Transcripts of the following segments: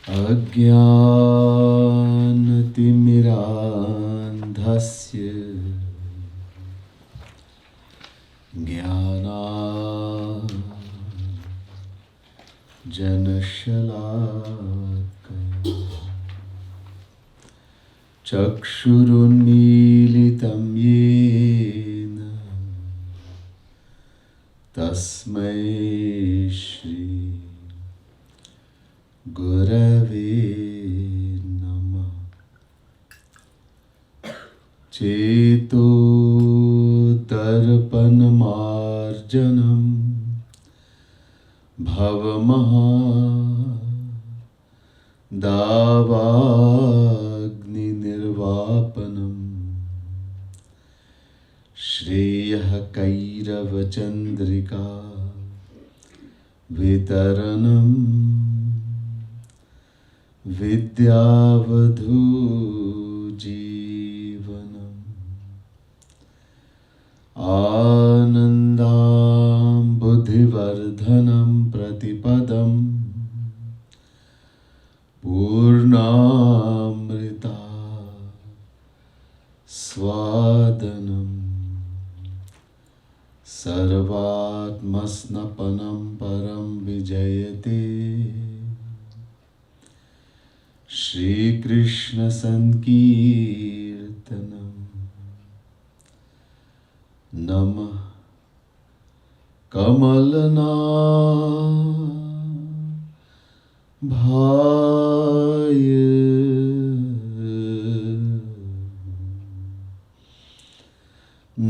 अज्ञानतिमिरान्धस्य ज्ञानाञ्जनशलाकया चक्षुरुन्मीलितं येन तस्मै श्री गुरवे नमः। चेतो दर्पणमार्जनं भवमहादावाग्निर्वापनं श्रेयः कैरवचन्द्रिका वितरणं विद्यावधूजीवनम् आनन्दाम्बुधिवर्धनं प्रतिपदं पूर्णामृता स्वादनं सर्वात्मस्नपनं परं विजयते श्रीकृष्ण संकीर्तनम्। नमः कमलनाभाय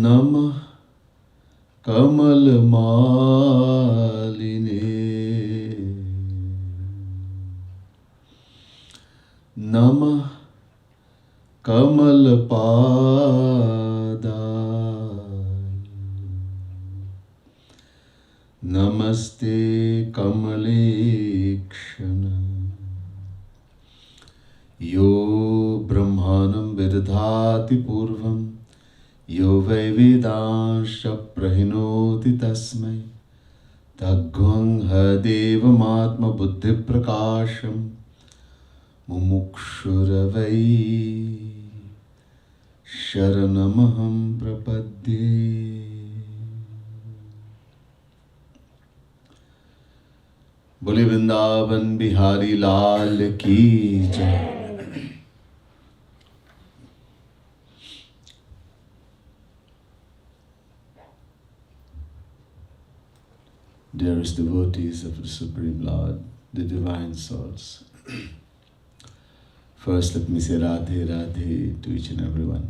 नमः कमलमालिने नमः कमलपादाय नमस्ते कमलेक्षण यो ब्रह्माणं विदधाति पूर्वं यो वै वेदांश्च प्रहिणोति तस्मै तद्ध्वं हदेवमात्मबुद्धिप्रकाशम् मुमुक्षुरवै शरणमहं प्रपद्ये। बोले वृंदावन बिहारी लाल की जय। Dearest devotees of the Supreme Lord, the Divine Souls, first let me say Radhe Radhe to each and everyone.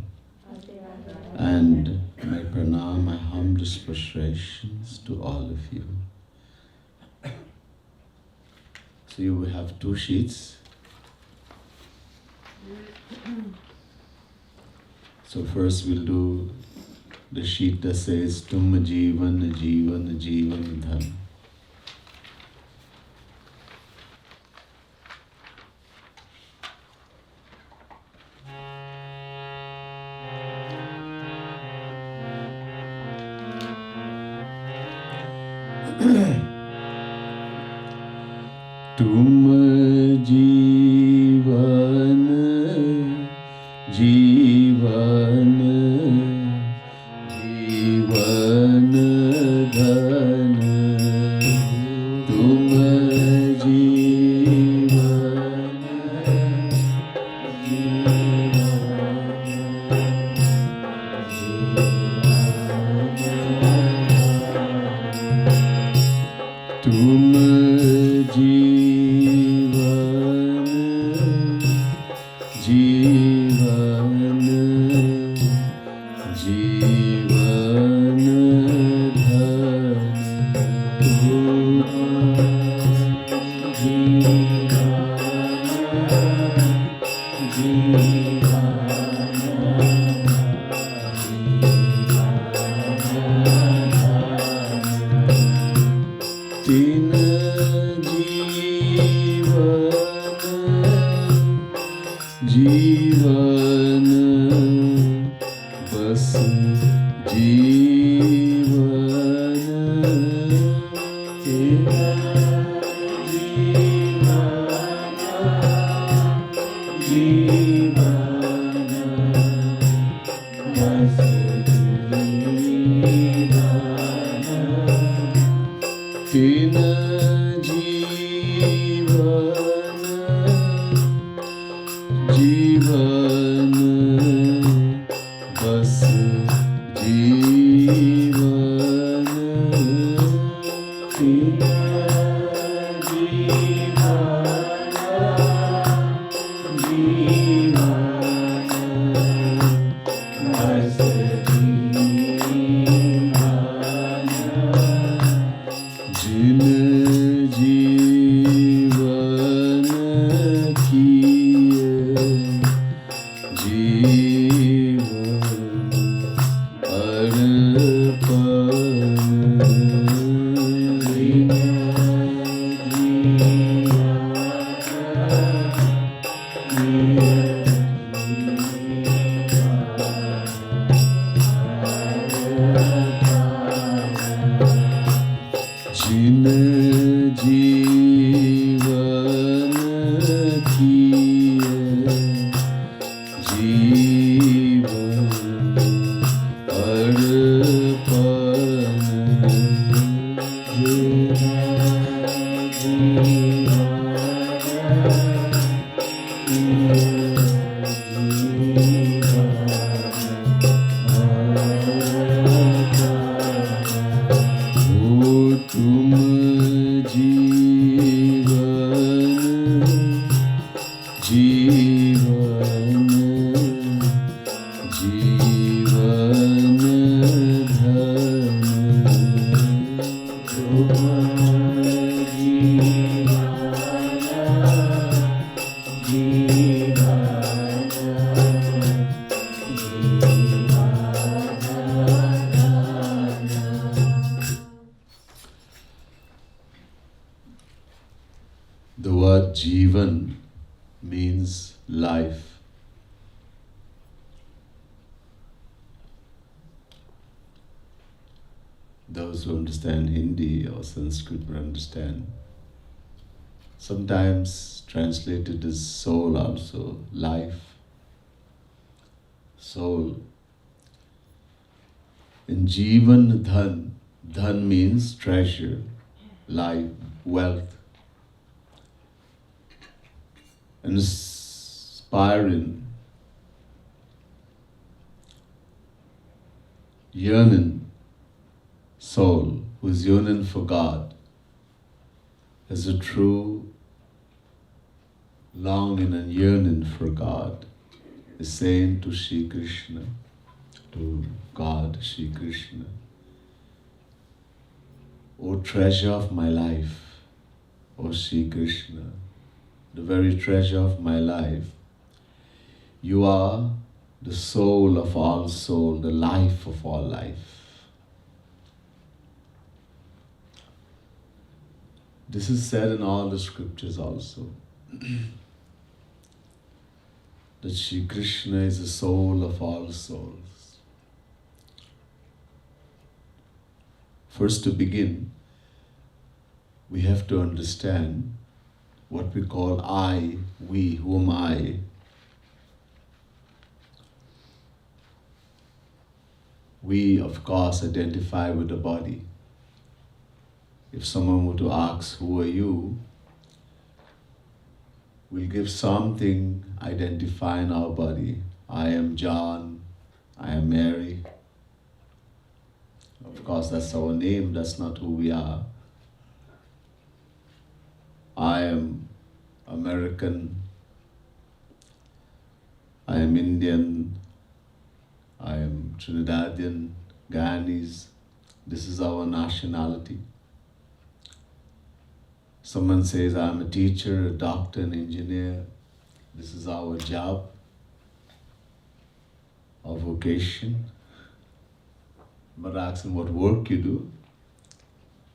And my pranam, my humblest prostrations to all of you. So you will have two sheets. So first we'll do the sheet that says Tum Jivan Jivan Jivandhan. तुम जीवन जीवन जीवन धन तुम जीवन जीवन तुम जीवन बस जीवन जीवन किए जीवन The word Jivan means life. Those who understand Hindi or Sanskrit will understand. Sometimes translated as soul also, life, soul. In Jivan Dhan, Dhan means treasure, life, wealth. An aspiring, yearning soul who is yearning for God has a true longing and yearning for God, is saying to Shri Krishna, to God, Shri Krishna, O treasure of my life, O Shri Krishna, the very treasure of my life, you are the soul of all soul, the life of all life. This is said in all the scriptures also. That Shri Krishna is the soul of all souls. First, to begin, we have to understand what we call I, we, who am I? We, of course, identify with the body. If someone were to ask, who are you? We'll give something identifying our body. I am John, I am Mary. Of course, that's our name, that's not who we are. I am American, I am Indian, I am Trinidadian, Guyanese. This is our nationality. Someone says, I'm a teacher, a doctor, an engineer. This is our job, our vocation. But asking what work you do.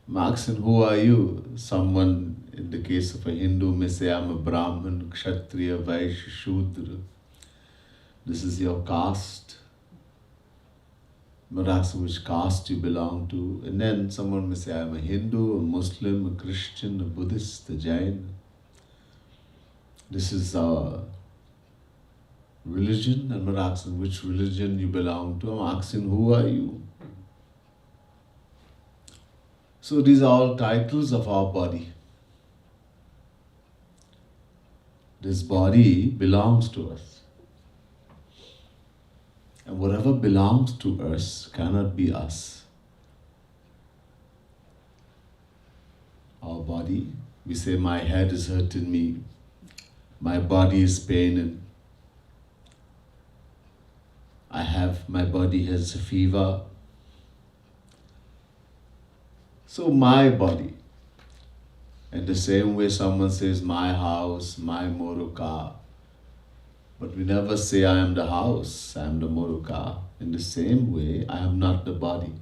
I'm asking, who are you? Someone, in the case of a Hindu, may say, I'm a Brahmin, Kshatriya, Vaishya, Shudra. This is your caste. But asking which caste you belong to. And then someone may say, I'm a Hindu, a Muslim, a Christian, a Buddhist, a Jain. This is our religion. I'm not asking which religion you belong to. I'm asking, who are you? So these are all titles of our body. This body belongs to us. And whatever belongs to us cannot be us. Our body, we say, my head is hurting me, my body is paining, my body has a fever. So my body. In the same way someone says, my house, my motor car. But we never say, I am the house, I am the motor car. In the same way, I am not the body.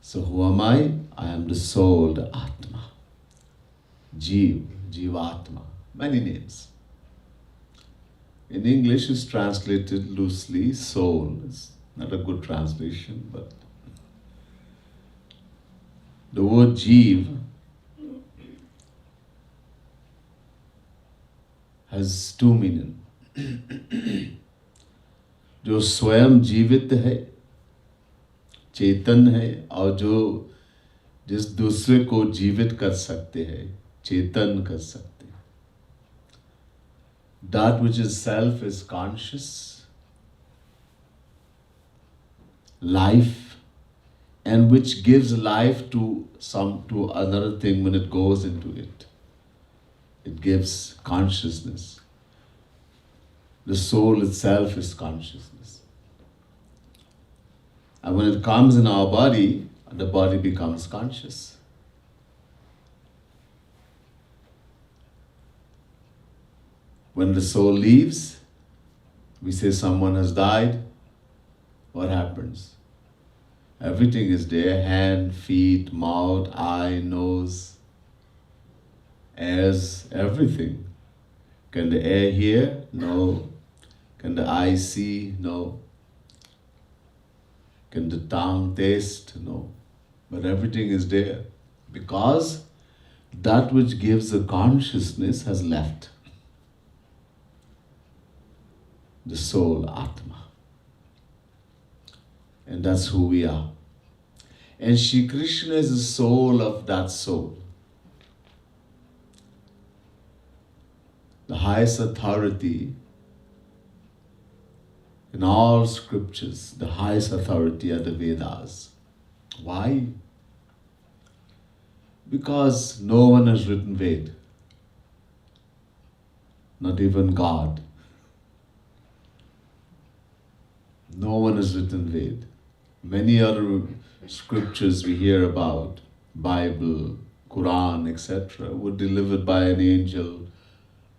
So who am I? I am the soul, the Atma. Jeev, Jivatma. Many names. In English, it's translated loosely, soul. It's not a good translation, but The word Jeev has two meanings. जो स्वयं जीवित है, चेतन है, और जो जिस दूसरे को जीवित कर सकते हैं, चेतन कर सकते हैं. That which is self is conscious, life, and which gives life to another thing when it goes into it. It gives consciousness. The soul itself is consciousness. And when it comes in our body, the body becomes conscious. When the soul leaves, we say someone has died. What happens? Everything is there: hand, feet, mouth, eye, nose, ears, everything. Can the ear hear? No. Can the eye see? No. Can the tongue taste? No. But everything is there because that which gives the consciousness has left. The soul, Atma. And that's who we are. And Shri Krishna is the soul of that soul. The highest authority in all scriptures, the highest authority are the Vedas. Why? Because no one has written Ved. Not even God. No one has written Ved. Many other scriptures we hear about, Bible, Quran, etc., were delivered by an angel,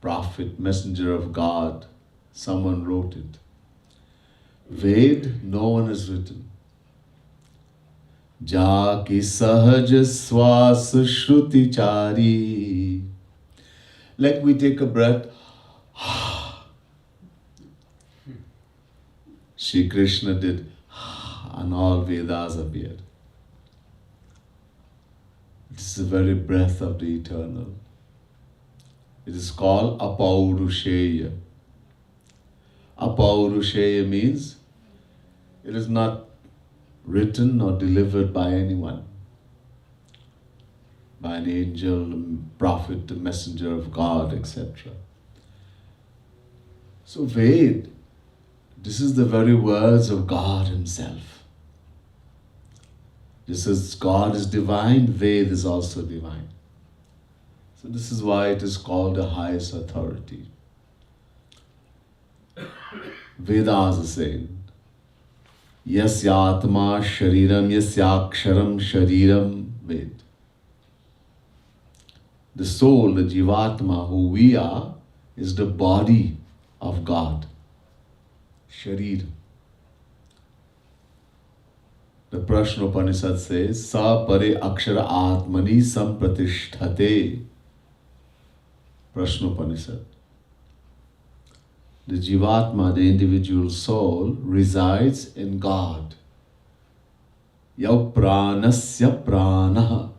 prophet, messenger of God. Someone wrote it. Ved, no one has written. Jaki sahaj swas shruti chari. Like we take a breath, Shri Krishna did, and all Vedas appeared. This is the very breath of the eternal. It is called Apaurusheya. Apaurusheya means it is not written or delivered by anyone, by an angel, prophet, messenger of God, etc. So Ved, this is the very words of God Himself. This is God is divine, Ved is also divine. So this is why it is called the highest authority. Vedas are saying, Yasyatma shariram yasyaksharam shariram Ved. The soul, the Jivatma, who we are, is the body of God. Sharir. The Prashna Upanishad says, Sa pare akshara atmani sampratishthate. Prashna Upanishad. The Jivatma, the individual soul, resides in God. Yav pranasya pranaha.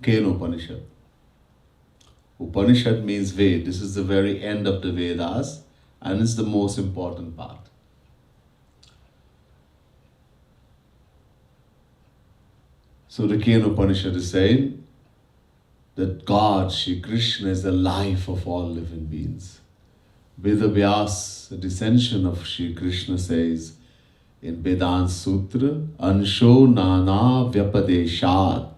Kena Upanishad. Upanishad means Ved. This is the very end of the Vedas and it's the most important part. So the Kena Upanishad is saying that God, Shri Krishna, is the life of all living beings. Vedavyas, the descension of Shri Krishna, says in Vedanta Sutra, Ansho Nana Vyapadeshat.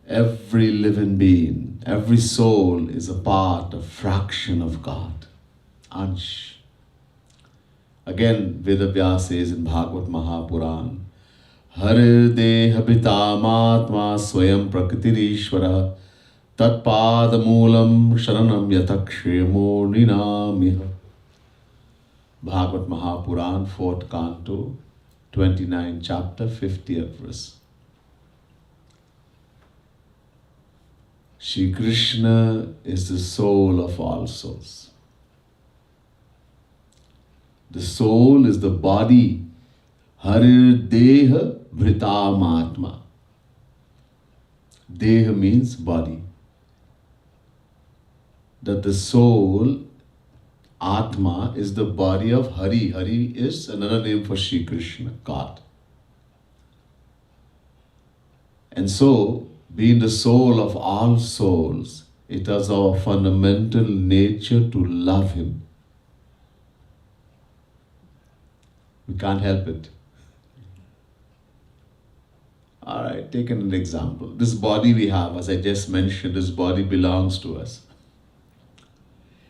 Every living being, every soul is a part, a fraction of God. Ansh. Again, Vedavyas says in Bhagavad Mahapuran, Har deha bhitamatma swayam prakritirishvara tatpadamulam sharanam yatakshemo ninamiha. Bhagavad Mahapuran, 4th Canto, 29th chapter, 50th verse. Shri Krishna is the soul of all souls. The soul is the body Harir Deha Vritam Atma. Deha means body. That the soul, Atma, is the body of Hari. Hari is another name for Shri Krishna, God. And so, being the soul of all souls, it is our fundamental nature to love Him. We can't help it. Alright, take an example. This body we have, as I just mentioned, this body belongs to us.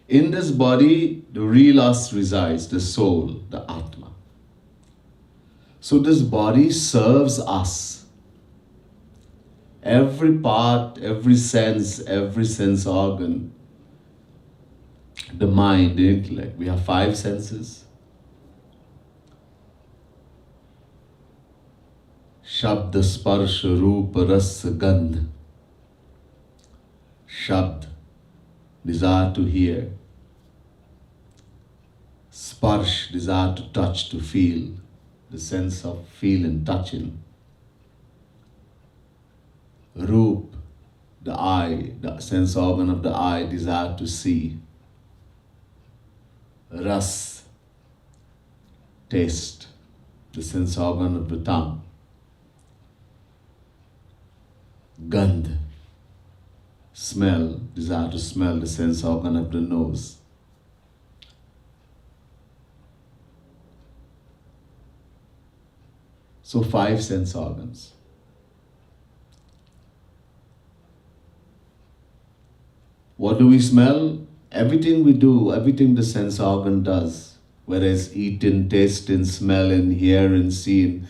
In this body, the real us resides, the soul, the Atma. So this body serves us. Every part, every sense organ, the mind, the intellect. We have 5 senses. Shabd, Sparsh, Roop, Ras, Gandh. Shabd, desire to hear. Sparsh, desire to touch, to feel. The sense of feeling, touching. Roop, the eye, the sense organ of the eye, desire to see. Ras, taste, the sense organ of the tongue. Gandh, smell, desire to smell, the sense organ of the nose. So 5 sense organs. What do we smell? Everything we do, everything the sense organ does, whether it's eating, tasting, smelling, hearing, seeing,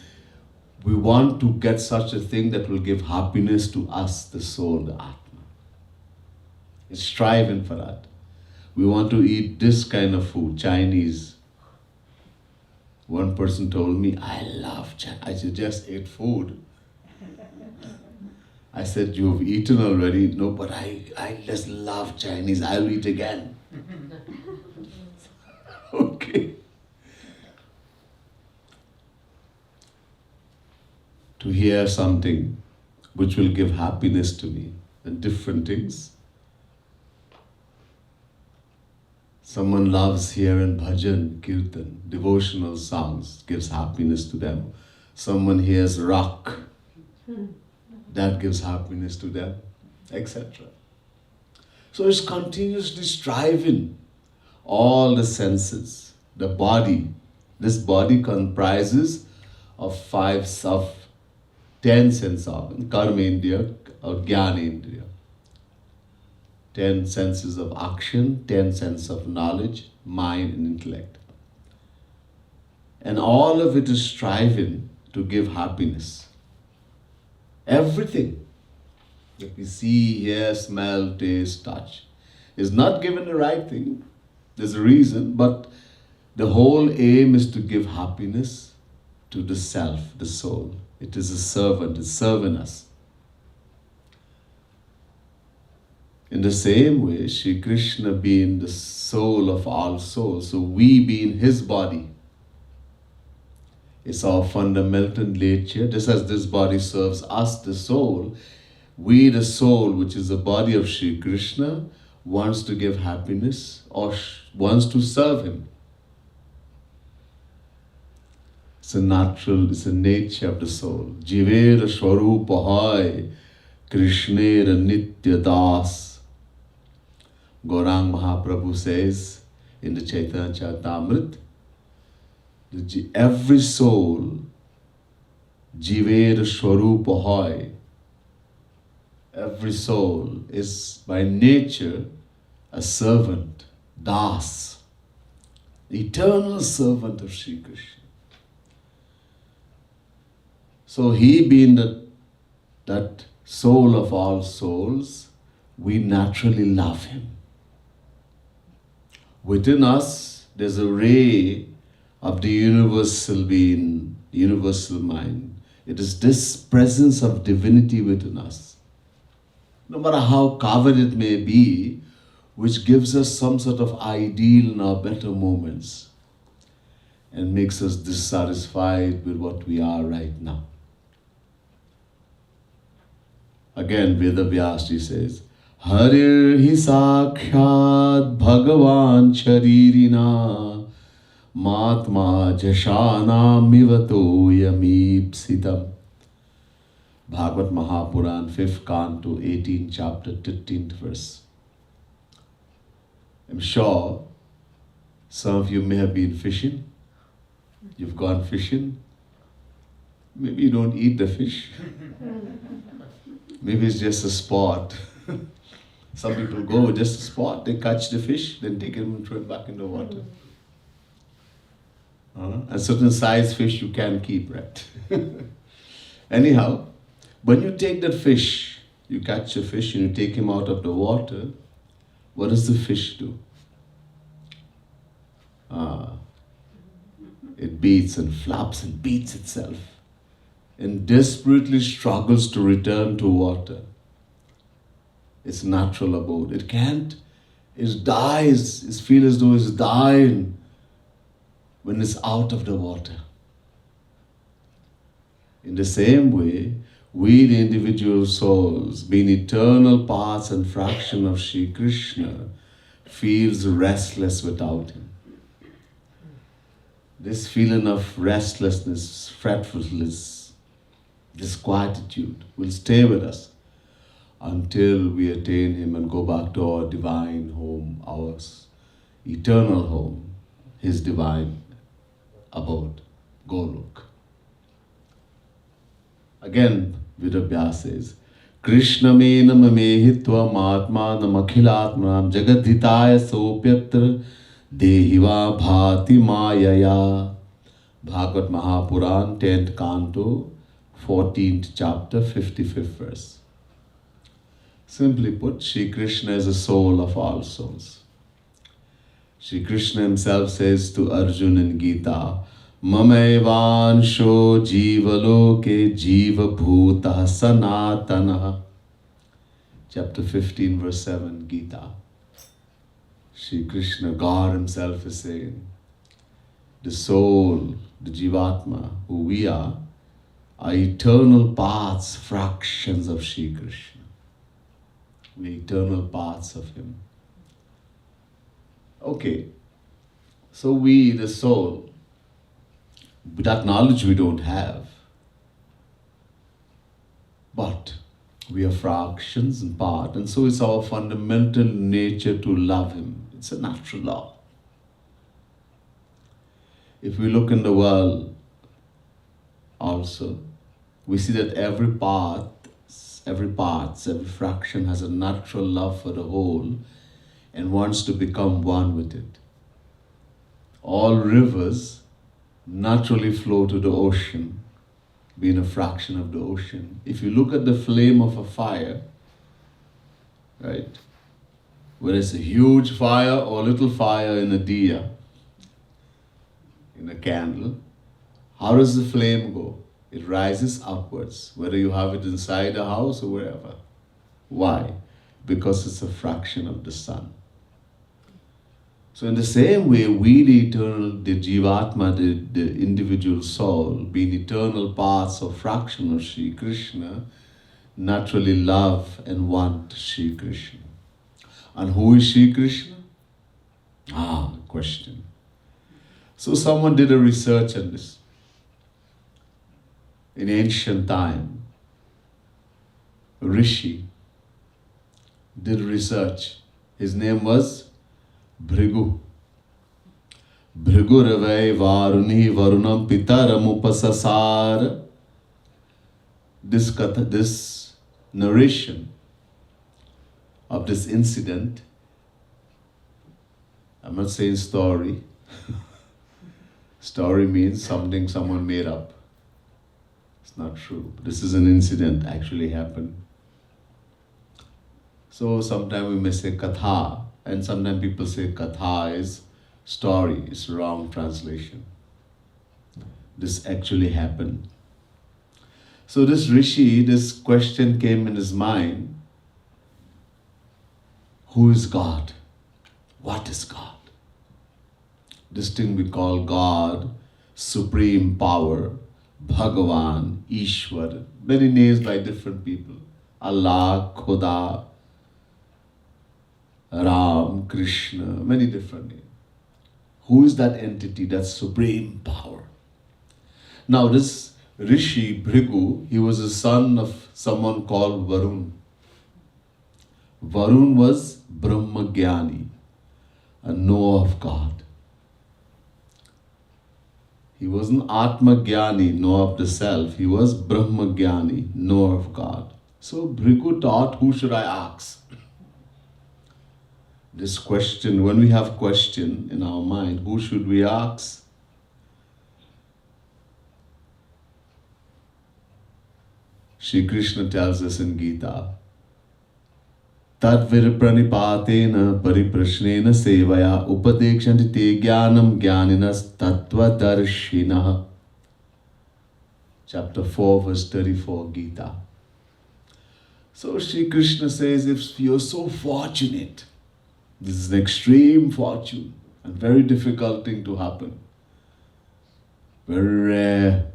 we want to get such a thing that will give happiness to us, the soul, the Atma. It's striving for that. We want to eat this kind of food, Chinese. One person told me, I love Chinese. I said, just ate food. I said, you've eaten already? No, but I just love Chinese. I'll eat again. Okay. To hear something which will give happiness to me, and different things. Someone loves hearing bhajan, kirtan, devotional songs, gives happiness to them. Someone hears rock, that gives happiness to them, etc. So it's continuously striving. All the senses, the body, this body comprises of 10 sense organs, karma indriya or jnana indriya. 10 senses of action, 10 senses of knowledge, mind and intellect. And all of it is striving to give happiness. Everything that we see, hear, smell, taste, touch is not given the right thing. There's a reason, but the whole aim is to give happiness to the self, the soul. It is a servant, it's serving us. In the same way, Shri Krishna being the soul of all souls, so we being His body, it's our fundamental nature. Just as this body serves us, the soul, we, the soul, which is the body of Shri Krishna, wants to give happiness or wants to serve Him. It's a natural, it's a nature of the soul. Jivera Swarupa Hai, Krishnera Nitya Das. Gaurang Mahaprabhu says in the Chaitanya Charitamrita, every soul, Jivera Swarupa Hai, every soul is by nature a servant, Das, the eternal servant of Shri Krishna. So He being that soul of all souls, we naturally love Him. Within us, there's a ray of the universal being, universal mind. It is this presence of divinity within us, no matter how covered it may be, which gives us some sort of ideal in our better moments. and makes us dissatisfied with what we are right now. Again, Vedavyasji says, Harir hi sakshat bhagavan sharirina matma jashana mivato yamipsitam. Bhagavad Mahapuran, 5th Canto, 18th chapter, 13th verse. I'm sure some of you may have been fishing. You've gone fishing. Maybe you don't eat the fish. Maybe it's just a sport. Some people go just a sport. They catch the fish, then take it and throw it back in the water. A certain size fish you can keep, right? Anyhow, when you take that fish, you catch a fish and you take him out of the water, what does the fish do? It beats and flaps and beats itself and desperately struggles to return to water. Its natural abode. It can't. It dies. It feels as though it's dying when it's out of the water. In the same way, we, the individual souls, being eternal parts and fraction of Shri Krishna, feels restless without him. This feeling of restlessness, fretfulness, disquietude will stay with us until we attain him and go back to our divine home, our eternal home, his divine abode, Golok. Again, Vidabhya says, Krishna menam mehitva matmanam akhilatmanam jagadhitaya sopyatra dehiva bhati mayaya. Bhagavad Mahapuran, 10th Canto, 14th chapter, 55th verse. Simply put, Shri Krishna is the soul of all souls. Shri Krishna himself says to Arjuna in Gita, Mamaivansho jivaloke jiva bhutah sanatana. Chapter 15, verse 7, Gita. Shri Krishna, God himself is saying, the soul, the Jivatma, who we are eternal parts, fractions of Shri Krishna. We are eternal parts of him. Okay, so we, the soul, that knowledge we don't have, but we are fractions and part, and so it's our fundamental nature to love him. It's a natural law. If we look in the world also, we see that every fraction has a natural love for the whole and wants to become one with it. All rivers naturally flow to the ocean, being a fraction of the ocean. If you look at the flame of a fire, right, whether it's a huge fire or a little fire in a diya, in a candle, how does the flame go? It rises upwards, whether you have it inside a house or wherever. Why? Because it's a fraction of the sun. So in the same way, we, the eternal, the Jivatma, the individual soul, being eternal parts or fraction of Shri Krishna, naturally love and want Shri Krishna. And who is Shri Krishna? Question. So someone did a research on this. In ancient time, a Rishi did research. His name was Bhrigu. Bhrigu Ravai Varuni Varunam Pitaram Upasasar. This narration of this incident, I'm not saying story. Story means something someone made up. It's not true. This is an incident actually happened. So sometimes we may say katha, and sometimes people say katha is story. It's wrong translation. This actually happened. So this Rishi, this question came in his mind. Who is God? What is God? This thing we call God, Supreme Power, Bhagavan, Ishwar, many names by different people. Allah, Khuda, Ram, Krishna, many different names. Who is that entity, that supreme power? Now this Rishi, Bhrigu, he was the son of someone called Varun. Varun was Brahmagyani, a knower of God. He wasn't Atmagyani, knower of the self. He was Brahmagyani, knower of God. So Bhrigu thought, who should I ask? This question, when we have question in our mind, who should we ask? Shri Krishna tells us in Gita, Tad virpranipatena pariprashnena sevaya upadekshanti te jnanam jnaninas tattvadarshinaha. Chapter 4, verse 34, Gita. So Shri Krishna says, if you're so fortunate, this is an extreme fortune and very difficult thing to happen. Very rare.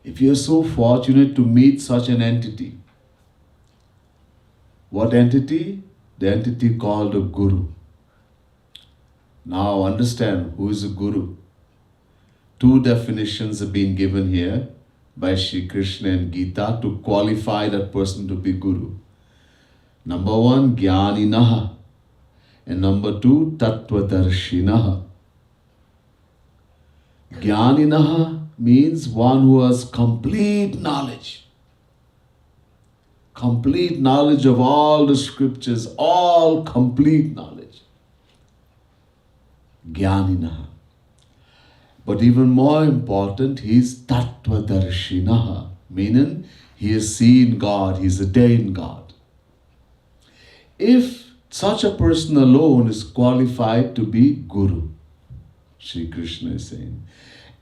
If you're so fortunate to meet such an entity, what entity? The entity called a Guru. Now understand who is a Guru. Two definitions have been given here by Shri Krishna and Gita to qualify that person to be Guru. Number one, Jnaninaha. And number two, Tattvadarshinaha. Jnaninaha means one who has complete knowledge. Complete knowledge of all the scriptures, all complete knowledge. Jnaninaha. But even more important, he is Tattvadarshinaha, meaning he has seen God, he has attained God. If such a person alone is qualified to be Guru, Shri Krishna is saying.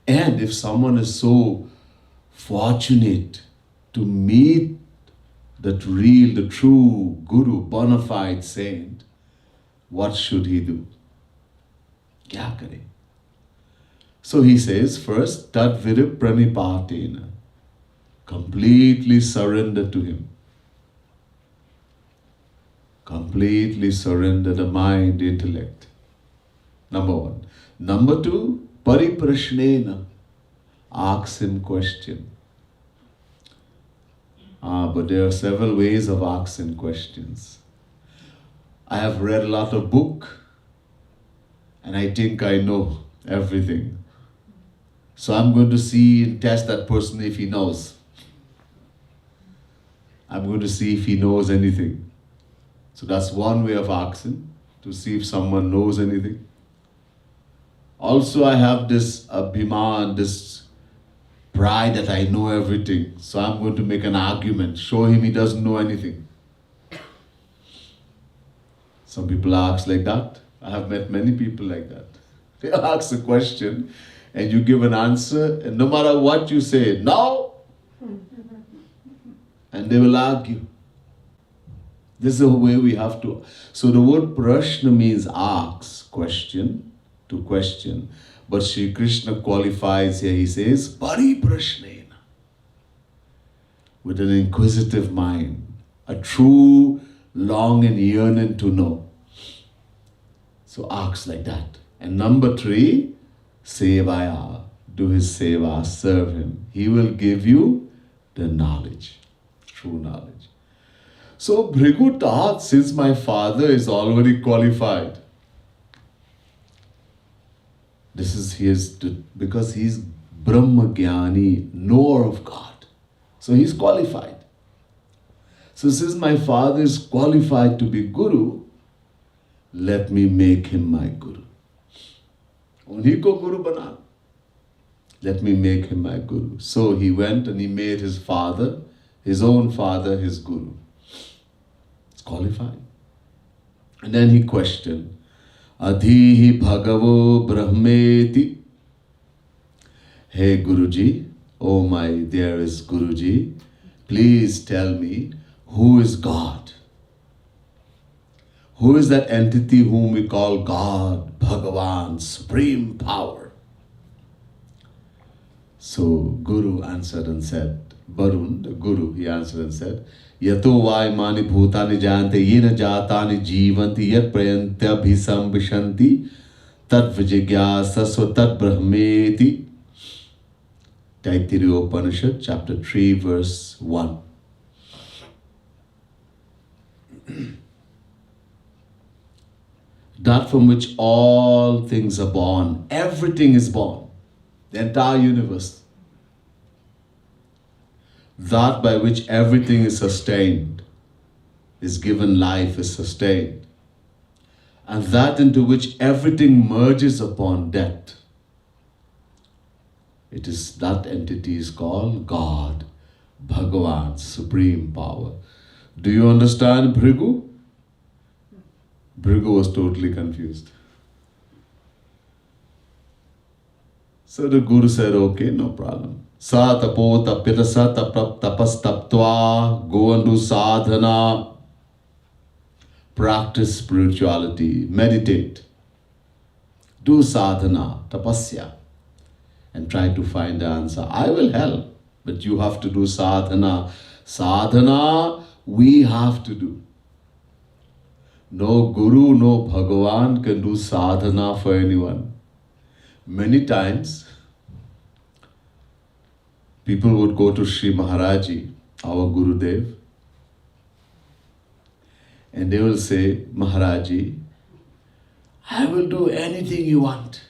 And if someone is so fortunate to meet that real, the true Guru, bona fide saint, what should he do? Kya kare? So he says, first, Tadvirip Pranipatena, completely surrender to him. Completely surrender the mind, intellect. Number one. Number two, Pariprashnena, ask him question. But there are several ways of asking questions. I have read a lot of book and I think I know everything. So I'm going to see and test that person if he knows. I'm going to see if he knows anything. So that's one way of asking, to see if someone knows anything. Also I have this abhiman, this pride that I know everything. So I'm going to make an argument, show him he doesn't know anything. Some people ask like that. I have met many people like that. They ask a question and you give an answer, and no matter what you say, no, and they will argue. This is the way we have to. So the word prashna means ask, question, to question. But Shri Krishna qualifies here, he says, pariprashnena, with an inquisitive mind, a true long and yearning to know. So ask like that. And number three, sevaya, do his seva, serve him. He will give you the knowledge, true knowledge. So Bhrigu thought, since my father is already qualified, this is his, because he's Brahmagyani, knower of God. So he's qualified. So since my father is qualified to be Guru, let me make him my Guru. Unhi ko Guru bana. Let me make him my Guru. So he went and he made his father, his own father, his Guru. It's qualified. And then he questioned, Adhihi Bhagavo Brahmeti. Hey Guruji, oh my dearest Guruji, please tell me, who is God? Who is that entity whom we call God, Bhagavan, supreme power? So Guru answered and said, Varun, the Guru, he answered and said, Yato vaimani bhutani jante yena jatani jivanti yat prayantya bhisam vishanti tat vijigyasasva tat brahmeti. Taittiriya Upanishad, chapter 3, verse 1. That from which all things are born, everything is born, the entire universe. That by which everything is sustained, is given life, is sustained. And that into which everything merges upon death. It is that entity is called God, Bhagavan, supreme power. Do you understand, Bhrigu? Bhrigu was totally confused. So the Guru said, okay, no problem. Sa tapo tapirasa tapas taptva, go and do sadhana, practice spirituality, meditate, do sadhana, tapasya, and try to find the answer. I will help, but you have to do sadhana. Sadhana we have to do. No Guru, no Bhagavan can do sadhana for anyone. Many times, people would go to Shri Maharaji, our Gurudev, and they will say, Maharaji, I will do anything you want.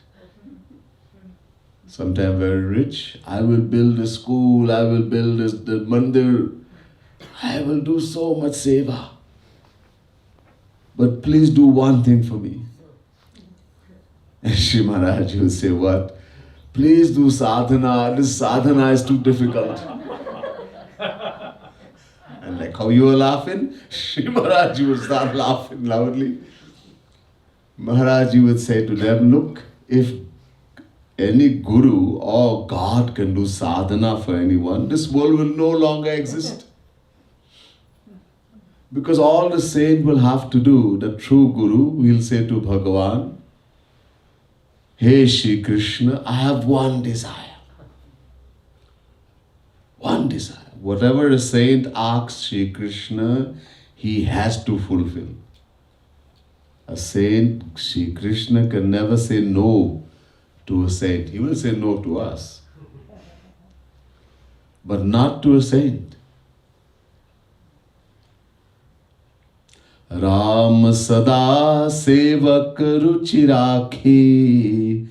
Sometimes very rich, I will build a school, I will build the mandir, I will do so much seva. But please do one thing for me. And Shri Maharaj will say, what? Please do sadhana, this sadhana is too difficult. And like how you were laughing, Shri Maharaj would start laughing loudly. Maharaj would say to them, look, if any Guru or God can do sadhana for anyone, this world will no longer exist. Because all the saint will have to do, the true Guru will say to Bhagavan, Hey Shri Krishna, I have one desire. One desire. Whatever a saint asks Shri Krishna, he has to fulfill. A saint, Shri Krishna, can never say no to a saint. He will say no to us, but not to a saint. Ram sada sevak ruchi rakhe,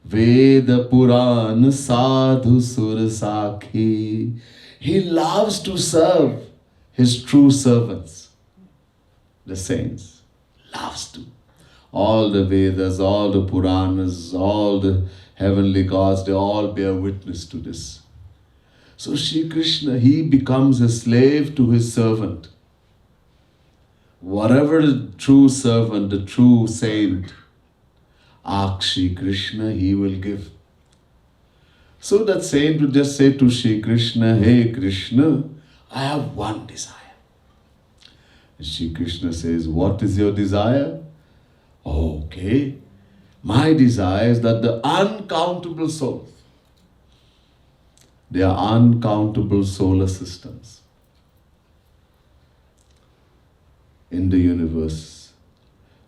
Veda Puran sadhu sur sakhe. He loves to serve his true servants, the saints. Loves to. All the Vedas, all the Puranas, all the heavenly gods, they all bear witness to this. So Shri Krishna, he becomes a slave to his servant. Whatever the true servant, the true saint asks Shri Krishna, he will give. So that saint would just say to Shri Krishna, Hey Krishna, I have one desire. And Shri Krishna says, what is your desire? Okay, my desire is that the uncountable souls, they are uncountable solar systems in the universe.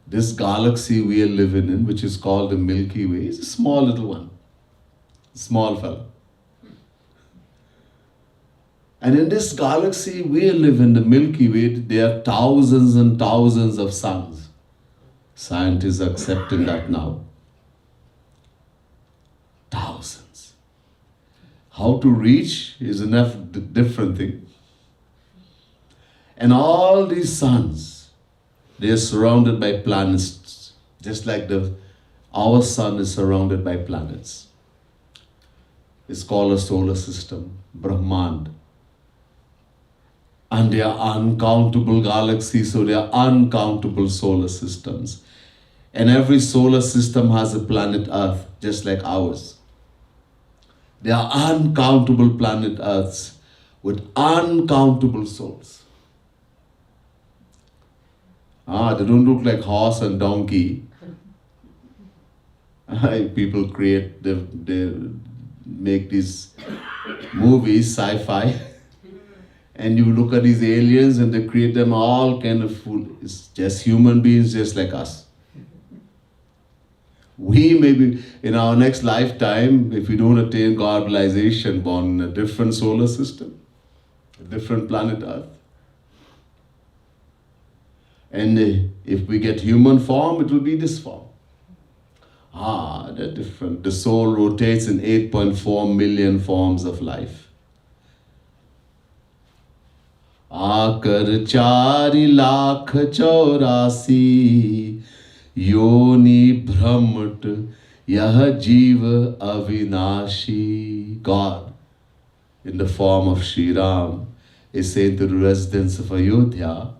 This galaxy we are living in, which is called the Milky Way, is a small little one, small fellow. And in this galaxy we live in, the Milky Way, there are thousands and thousands of suns. Scientists are accepting that now. Thousands. How to reach is enough different thing. And all these suns, they are surrounded by planets, just like our sun is surrounded by planets. It's called a solar system, Brahmand. And they are uncountable galaxies, so they are uncountable solar systems. And every solar system has a planet Earth, just like ours. There are uncountable planet Earths with uncountable souls. They don't look like horse and donkey. People they make these movies, sci-fi, and you look at these aliens and they create them all kind of food. It's just human beings just like us. We may be, in our next lifetime, if we don't attain godization, born in a different solar system, a different planet Earth. And if we get human form, it will be this form. They're different. The soul rotates in 8.4 million forms of life. Akar 4,84,000 Yoni Brahmat Yah Jiva Avinashi. God, in the form of Shri Ram, is saying to the residents of Ayodhya,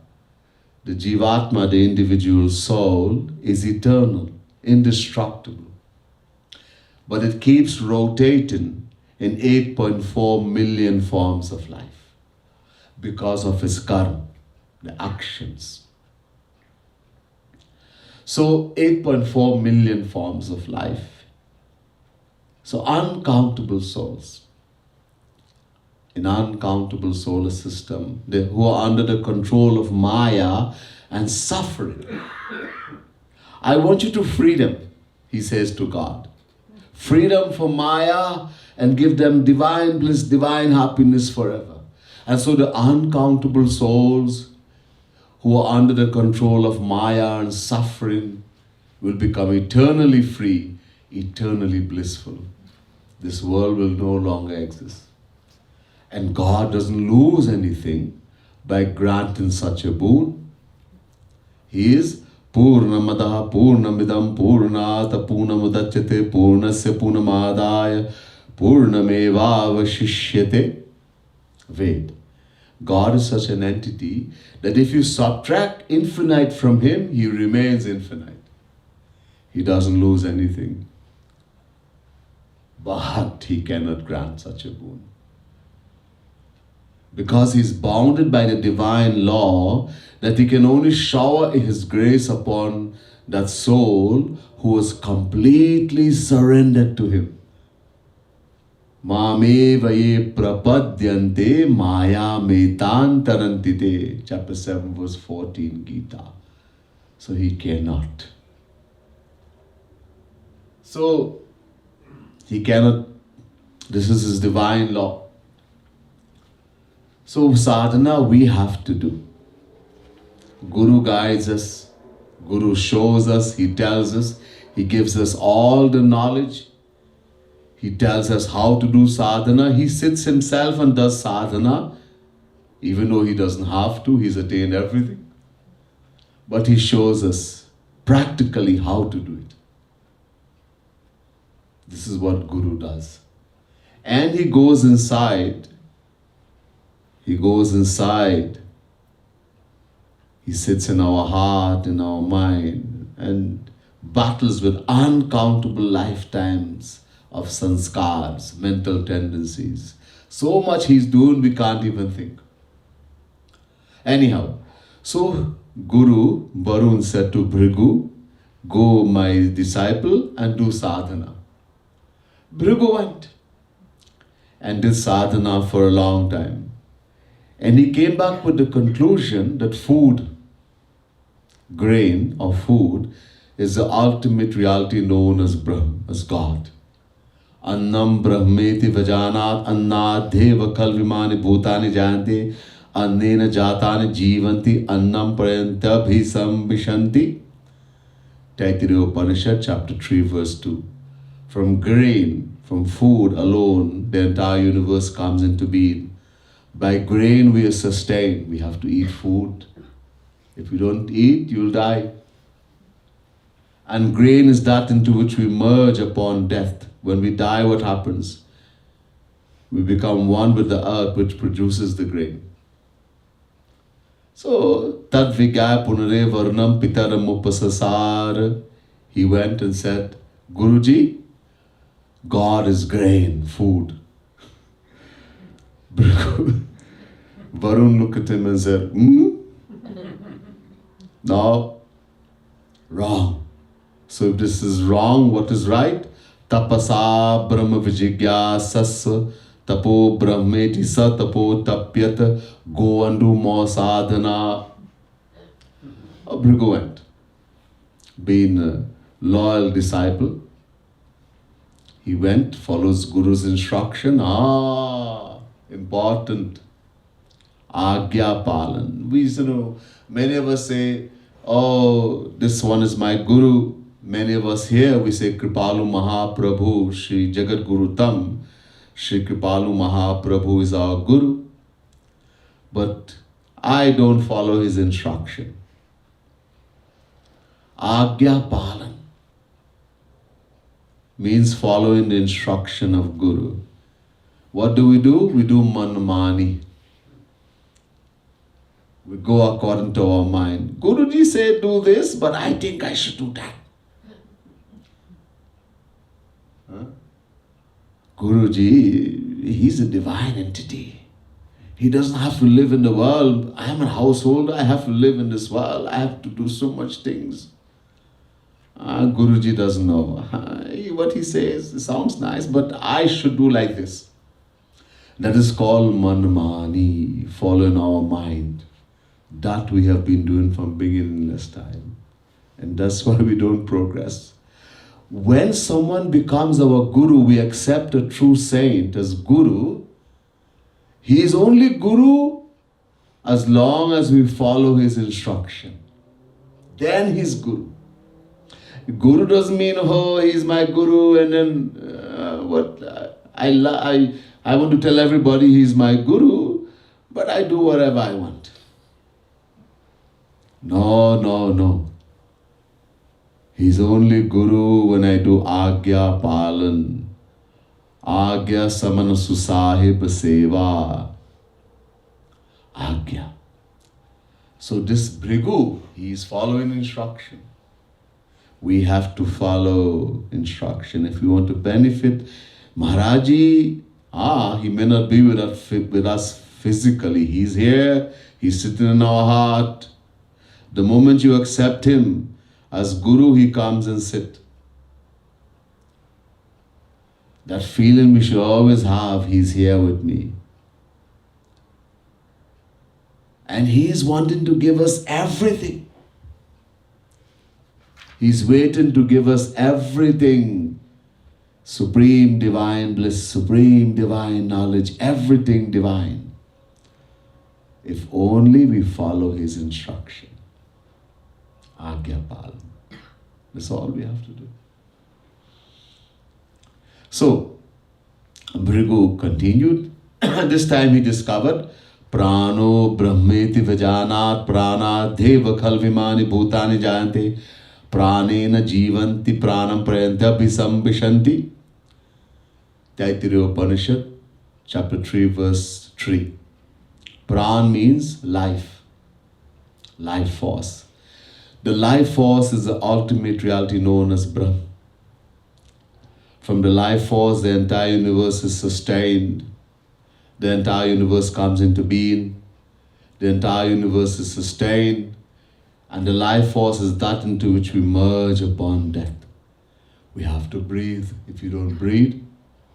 the Jivatma, the individual soul, is eternal, indestructible. But it keeps rotating in 8.4 million forms of life because of his karma, the actions. So 8.4 million forms of life. So uncountable souls in uncountable solar system, who are under the control of Maya and suffering. I want you to free them, he says to God. Freedom from Maya and give them divine bliss, divine happiness forever. And so the uncountable souls who are under the control of Maya and suffering will become eternally free, eternally blissful. This world will no longer exist. And God doesn't lose anything by granting such a boon. He is Purnamadaha Purnamidam Purnata Purnamudachyate Purnasya Purnamadaya Purnamevavashishyate. Wait. God is such an entity that if you subtract infinite from him, he remains infinite. He doesn't lose anything. But he cannot grant such a boon. Because he is bounded by the divine law that he can only shower his grace upon that soul who was completely surrendered to him. Mameva ye prapadyante maya metantarantite. Chapter 7 verse 14 Gita. So he cannot. So he cannot. This is his divine law. So sadhana we have to do. Guru guides us, Guru shows us, he tells us, he gives us all the knowledge. He tells us how to do sadhana. He sits himself and does sadhana, even though he doesn't have to, he's attained everything. But he shows us practically how to do it. This is what Guru does. And he goes inside. He goes inside. He sits in our heart, in our mind, and battles with uncountable lifetimes of sanskars, mental tendencies. So much he's doing, we can't even think. Anyhow, so Guru Varun said to Bhrigu, go my disciple and do sadhana. Bhrigu went and did sadhana for a long time. And he came back with the conclusion that food, grain or food, is the ultimate reality known as Brahm, as God. Annam brahmeti vajanat annadheva kalvimani bhutani jayante annena jatani jivanti annam prayantabhisam vishanti. Taittiriya Upanishad chapter 3 verse 2. From grain, from food alone, the entire universe comes into being. By grain we are sustained. We have to eat food. If you don't eat, you'll die. And grain is that into which we merge upon death. When we die, what happens? We become one with the earth which produces the grain. So, tad vigaya punare varnam pitaram upasasar. He went and said, Guruji, God is grain, food. Varun looked at him and said, No, wrong. So if this is wrong, what is right? Tapasa brahma vijigyasasya tapo brahmeti sa tapo tapyat go and do more sadhana. Bhrigu went, being a loyal disciple. He went, follows Guru's instruction. Important. Agya Palan. Many of us say, oh, this one is my Guru. Many of us here, we say Kripalu Mahaprabhu, Shri Jagadguru Tam. Shri Kripalu Mahaprabhu is our Guru. But I don't follow his instruction. Agya Palan means following the instruction of Guru. What do? We do manmani. We go according to our mind. Guruji said do this, but I think I should do that. Guruji, he's a divine entity. He doesn't have to live in the world. I am a householder, I have to live in this world. I have to do so much things. Guruji doesn't know. What he says sounds nice, but I should do like this. That is called manmani, following our mind. That we have been doing from beginningless time. And that's why we don't progress. When someone becomes our Guru, we accept a true saint as Guru. He is only Guru as long as we follow his instruction. Then he's Guru. Guru doesn't mean, oh, he's my Guru, and then I want to tell everybody he's my Guru, but I do whatever I want. No. He's only Guru when I do Agya Palan. Agya Samanasu Sahib Seva. Agya. So this Bhrigu, he is following instruction. We have to follow instruction if we want to benefit. Maharaji, he may not be with us physically. He's here, he's sitting in our heart. The moment you accept him as Guru, he comes and sits. That feeling we should always have, he's here with me. And he is wanting to give us everything. He's waiting to give us everything. Supreme divine bliss, supreme divine knowledge, everything divine. If only we follow his instruction. Agya Palan. That's all we have to do. So, Bhrigu continued. This time he discovered Prano Brahmeti Vajanat Prana Deva Khalvimani Bhutani Jayante Pranena Jivanti Pranam Prayanta Bisambishanti. Taittiriya Upanishad, chapter 3, verse 3. Pran means life, life force. The life force is the ultimate reality known as Brahm. From the life force, the entire universe is sustained. The entire universe comes into being. The entire universe is sustained. And the life force is that into which we merge upon death. We have to breathe. If you don't breathe,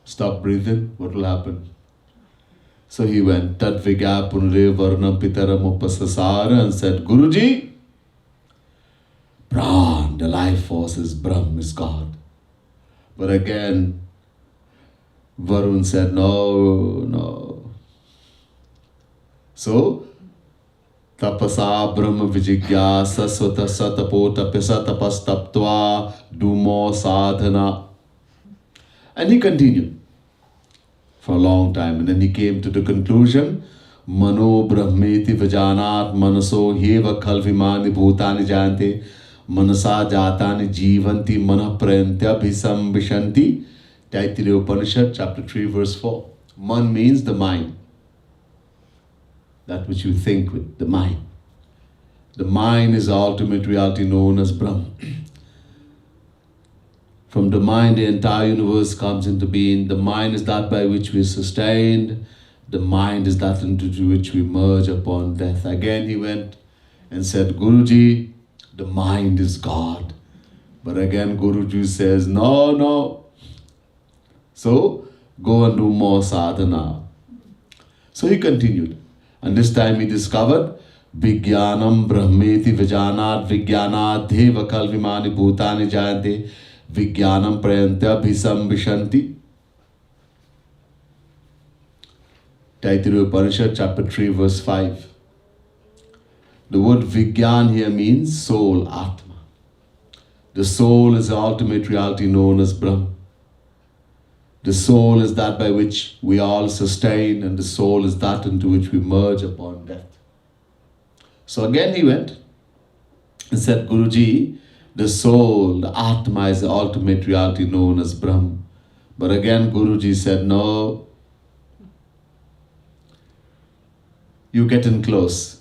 stop breathing, what will happen? So he went, Tat Vigya Punre Varnam Pitaram Upasasara, and said, Guruji, Pran, the life force is Brahm, is God. But again, Varun said, no. So, Tapasa Brahma Vijigyasa Swatasa Tapo Tapasa Tapas Taptva do more sadhana. And he continued for a long time. And then he came to the conclusion, Mano Brahmeti Vajanat Manaso Yeva Khalvimani Bhutani Jante Manasa Jatani Jivanti Mana Prayantya Bhisambishanti. Taittiriya Upanishad, chapter 3, verse 4. Man means the mind. That which you think with, the mind. The mind is the ultimate reality known as Brahm. From the mind, the entire universe comes into being. The mind is that by which we are sustained. The mind is that into which we merge upon death. Again he went and said, Guruji, the mind is God. But again, Guruji says, no, no. So, go and do more sadhana. So he continued. And this time he discovered, Vijnanam Brahmeti Vijanat Vijnanat Deva Kalvimani Bhutani Jayante Vijnanam Prayantya Bhisam Vishanti. Taittiriya Upanishad, chapter 3, verse 5. The word Vijnan here means soul, Atma. The soul is the ultimate reality known as Brahm. The soul is that by which we all sustain, and the soul is that into which we merge upon death. So again he went and said, Guruji, the soul, the Atma is the ultimate reality known as Brahm. But again Guruji said, no, you get in close.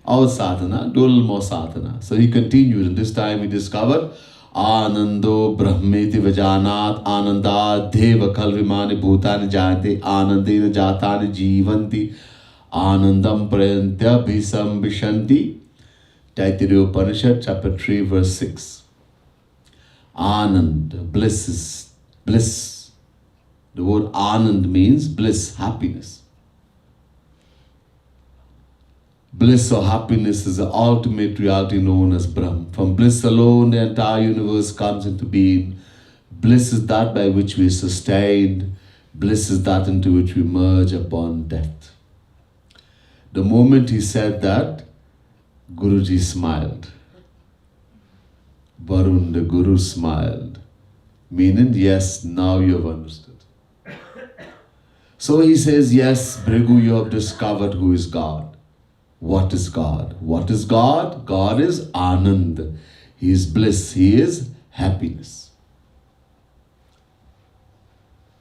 Our sadhana, do a little more sadhana. So he continued, and this time he discovered Anando Brahmeti Vajanat Ananda Deva Kalvimani Bhutani Jayante Anandena Jatani Jivanti Anandam Prayantya Bhisam Vishanti. Taittiriya Upanishad, chapter 3, verse 6. Anand, bliss is bliss. The word Anand means bliss, happiness. Bliss or happiness is the ultimate reality known as Brahm. From bliss alone, the entire universe comes into being. Bliss is that by which we are sustained. Bliss is that into which we merge upon death. The moment he said that, Guruji smiled. Varun, the Guru, smiled. Meaning, yes, now you have understood. So he says, yes, Bhrigu, you have discovered who is God. What is God? What is God? God is Anand. He is bliss. He is happiness.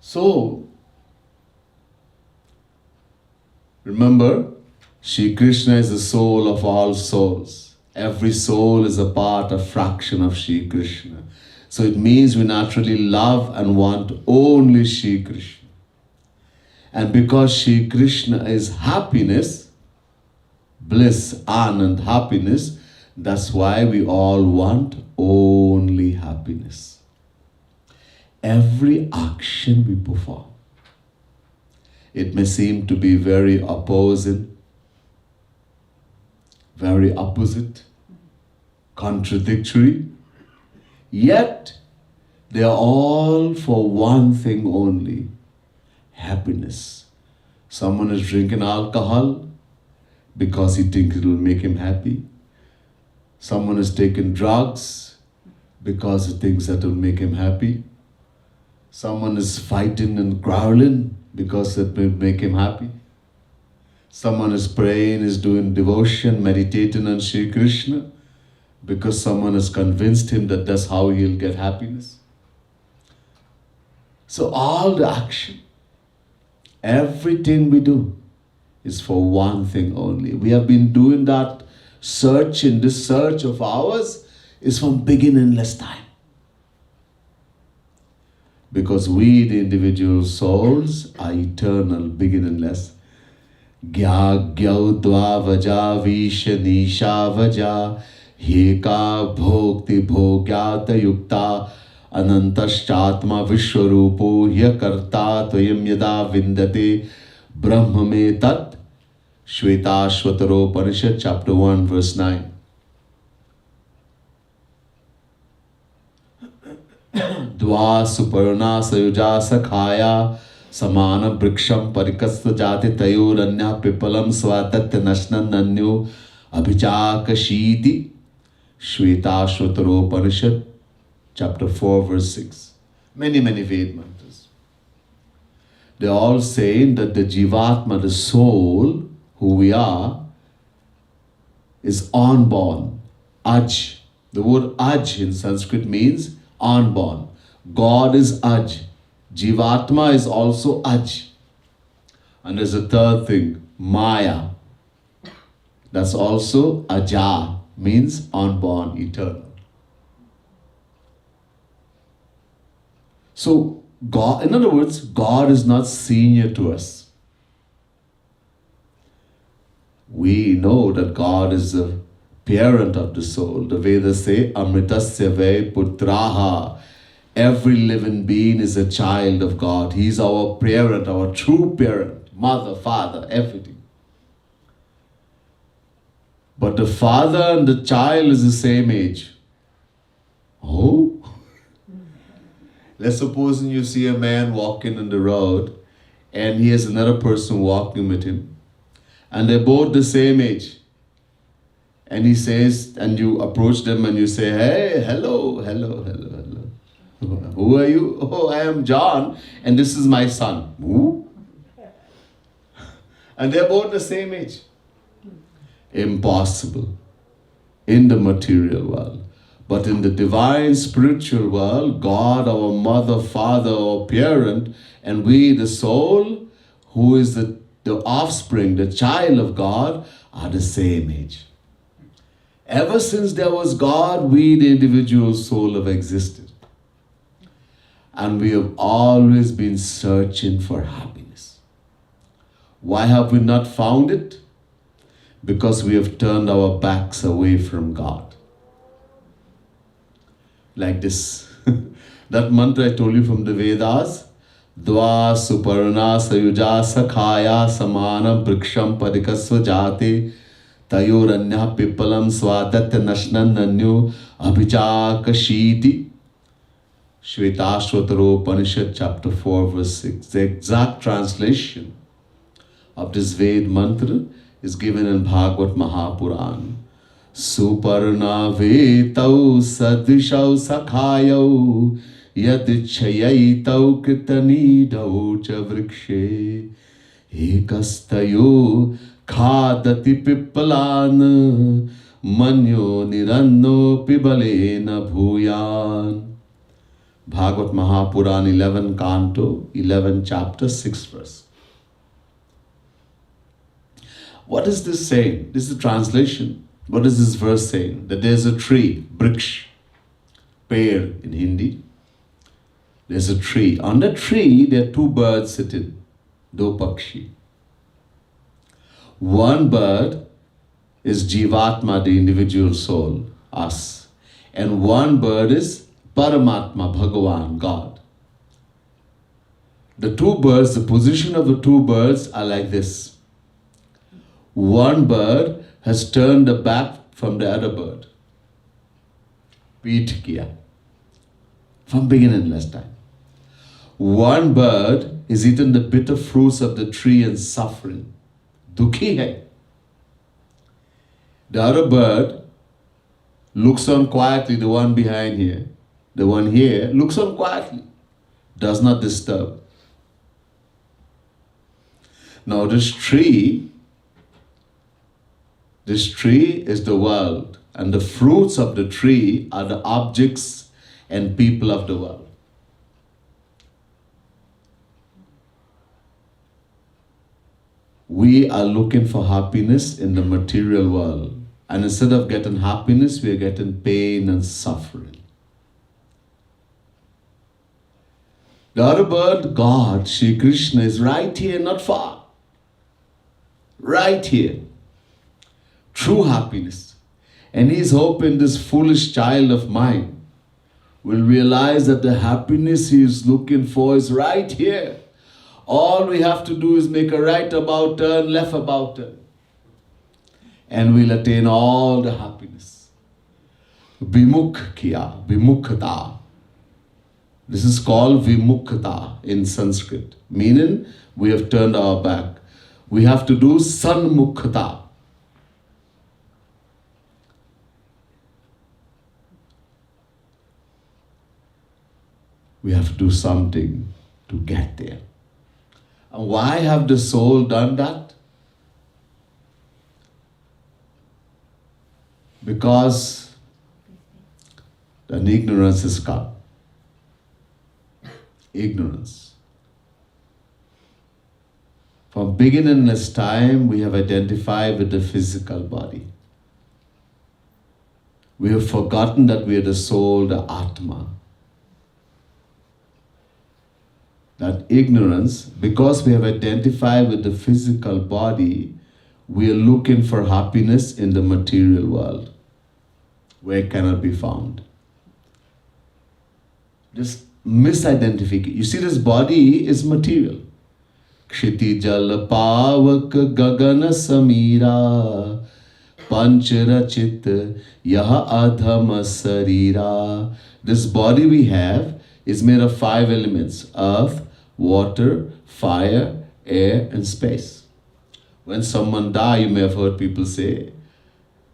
So, remember, Shri Krishna is the soul of all souls. Every soul is a part, a fraction of Shri Krishna. So it means we naturally love and want only Shri Krishna. And because Shri Krishna is happiness, bliss, Anand, happiness, that's why we all want only happiness. Every action we perform, it may seem to be very opposing, very opposite, contradictory, yet they are all for one thing only, happiness. Someone is drinking alcohol because he thinks it will make him happy. Someone is taking drugs because he thinks that will make him happy. Someone is fighting and growling because it will make him happy. Someone is praying, is doing devotion, meditating on Shri Krishna because someone has convinced him that that's how he'll get happiness. So all the action, everything we do, is for one thing only. We have been doing that search, in this search of ours is from beginningless time. Because we, the individual souls, are eternal, beginningless. Gya gyau dva vaja visha nisha vaja heka bhokti bhogyata yukta anantaschatma vishwarupo hyakarta tvayam yada vindate brahma me tat. Shvetashvataro Upanishad, chapter 1, verse 9. Dva suparna sayuja sakhaya samana briksham parikasta jati tayuranya pipalam svatatya nashnan nanyo abhichakashiti. Shvetashvataro Upanishad, chapter 4, verse 6. Many Ved mantras. They are all saying that the Jivatma, the soul, who we are, is unborn. Aj. The word Aj in Sanskrit means unborn. God is Aj. Jivatma is also Aj. And there's a third thing, Maya. That's also Aja, means unborn, eternal. So, God, in other words, God is not senior to us. We know that God is the parent of the soul. The Vedas say, Amritasya ve putraha. Every living being is a child of God. He's our parent, our true parent, mother, father, everything. But the father and the child is the same age. Oh? Let's suppose you see a man walking on the road and he has another person walking with him and they're both the same age. And he says, and you approach them and you say, hey, hello, hello, hello, hello. Who are you? Oh, I am John and this is my son. Who? And they're both the same age. Impossible in the material world. But in the divine spiritual world, God, our mother, father, our parent, and we, the soul, who is the offspring, the child of God, are the same age. Ever since there was God, we, the individual soul, have existed. And we have always been searching for happiness. Why have we not found it? Because we have turned our backs away from God. Like this. That mantra I told you from the Vedas. Dva suparna sayuja sakhaya samanam briksham padikasva jate tayoranya pipalam swadat nashnan nanyu abhichakashiti. Shvetashvatara Upanishad chapter 4 verse 6. The exact translation of this Ved mantra is given in Bhagavad Mahapuran. Suparna vetau sadishau sakhayau yadichayayitau kritanidau cha vrikshe ekastayo khadati pipalan manyo niranno pibalena bhuyan. Bhagavad Mahapuran 11 canto, 11 chapter, 6 verse. What is this saying? This is the translation. What is this verse saying? That there's a tree, briksh, pear in Hindi. There's a tree. On the tree, there are two birds sitting, do pakshi. One bird is Jivatma, the individual soul, us. And one bird is Paramatma, Bhagavan, God. The two birds, the position of the two birds are like this. One bird has turned the back from the other bird. Peet kiya. From beginningless time. One bird is eating the bitter fruits of the tree and suffering. Dukhi hai. The other bird looks on quietly, the one behind here. The one here looks on quietly, does not disturb. Now this tree is the world, and the fruits of the tree are the objects and people of the world. We are looking for happiness in the material world, and instead of getting happiness, we are getting pain and suffering. The other bird, God, Shri Krishna, is right here, not far. Right here. True happiness. And he's hoping this foolish child of mine will realize that the happiness he is looking for is right here. All we have to do is make a right about turn, left about turn. And we'll attain all the happiness. Vimukh kiya, vimukhata. This is called vimukhata in Sanskrit, meaning we have turned our back. We have to do sanmukhata. We have to do something to get there. And why have the soul done that? Because an ignorance has come. Ignorance. From beginningless time, we have identified with the physical body. We have forgotten that we are the soul, the Atma. That ignorance, because we have identified with the physical body, we are looking for happiness in the material world. where it cannot be found. Just misidentification. You see, this body is material. Kshiti jal pavak gagana samira pancharachit yaha adhama sarira. This body we have is made of 5 elements: earth, water, fire, air, and space. When someone dies, you may have heard people say,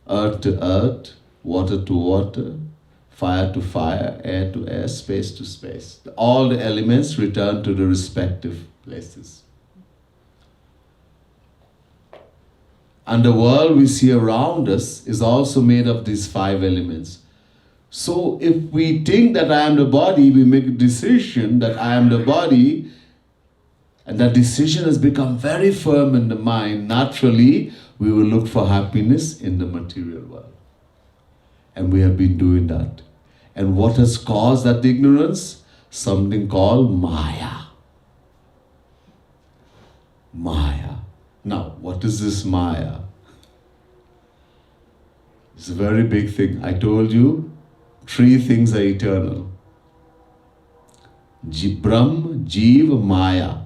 earth to earth, water to water, fire to fire, air to air, space to space. All the elements return to the respective places. And the world we see around us is also made of these 5 elements. So if we think that I am the body, we make a decision that I am the body, and that decision has become very firm in the mind. Naturally, we will look for happiness in the material world. And we have been doing that. And what has caused that ignorance? Something called Maya. Maya. Now, what is this Maya? It's a very big thing. I told you, 3 things are eternal. Brahm, Jeev, Maya.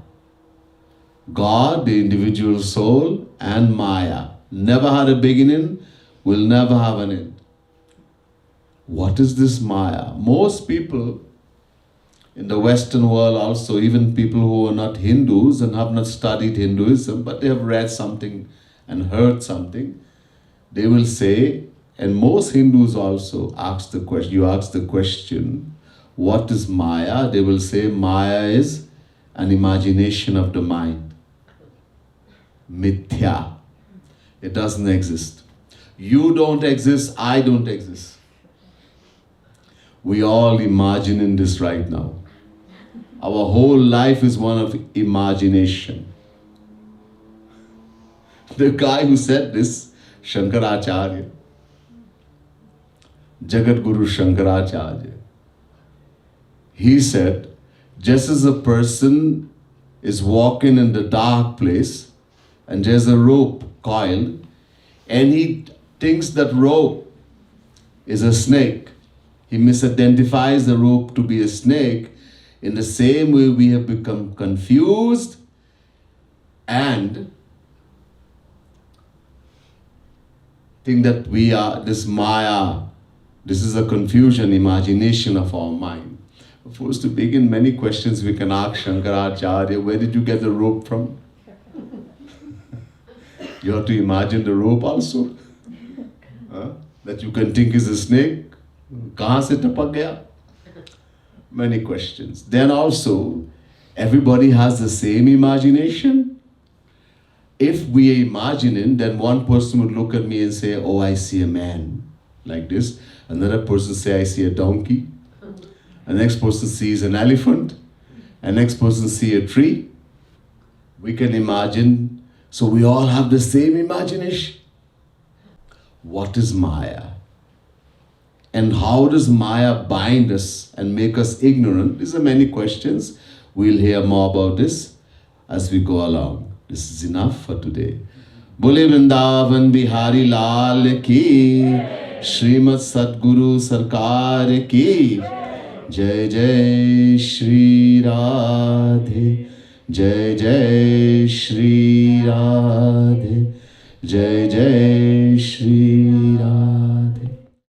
God, the individual soul, and Maya. Never had a beginning, will never have an end. What is this Maya? Most people in the Western world also, even people who are not Hindus and have not studied Hinduism, but they have read something and heard something, they will say, and most Hindus also ask the question, you ask the question, what is Maya? They will say Maya is an imagination of the mind. Mithya. It doesn't exist. You don't exist, I don't exist. We all imagine in this right now. Our whole life is one of imagination. The guy who said this, Shankaracharya, Jagadguru Shankaracharya, he said, just as a person is walking in the dark place and there's a rope coiled and he thinks that rope is a snake, he misidentifies the rope to be a snake. In the same way, we have become confused and think that we are this Maya. This is a confusion, imagination of our mind. Of course, to begin, many questions we can ask Shankaracharya. Where did you get the rope from? You have to imagine the rope also. That you can think is a snake. Kahan se tapak gaya? Many questions. Then also, everybody has the same imagination. If we are imagining, then one person would look at me and say, oh, I see a man, like this. Another person say, I see a donkey. The next person sees an elephant. The next person see a tree. We can imagine. So we all have the same imagination. What is Maya? And how does Maya bind us and make us ignorant? These are many questions. We'll hear more about this as we go along. This is enough for today. Bole Vrindavan Bihari Lal ki, Srimad Sadguru Sarkar ki, Jai Jai Shri Radhe, Jai Jai Shri Radhe, Jai Jai Shri Radhe.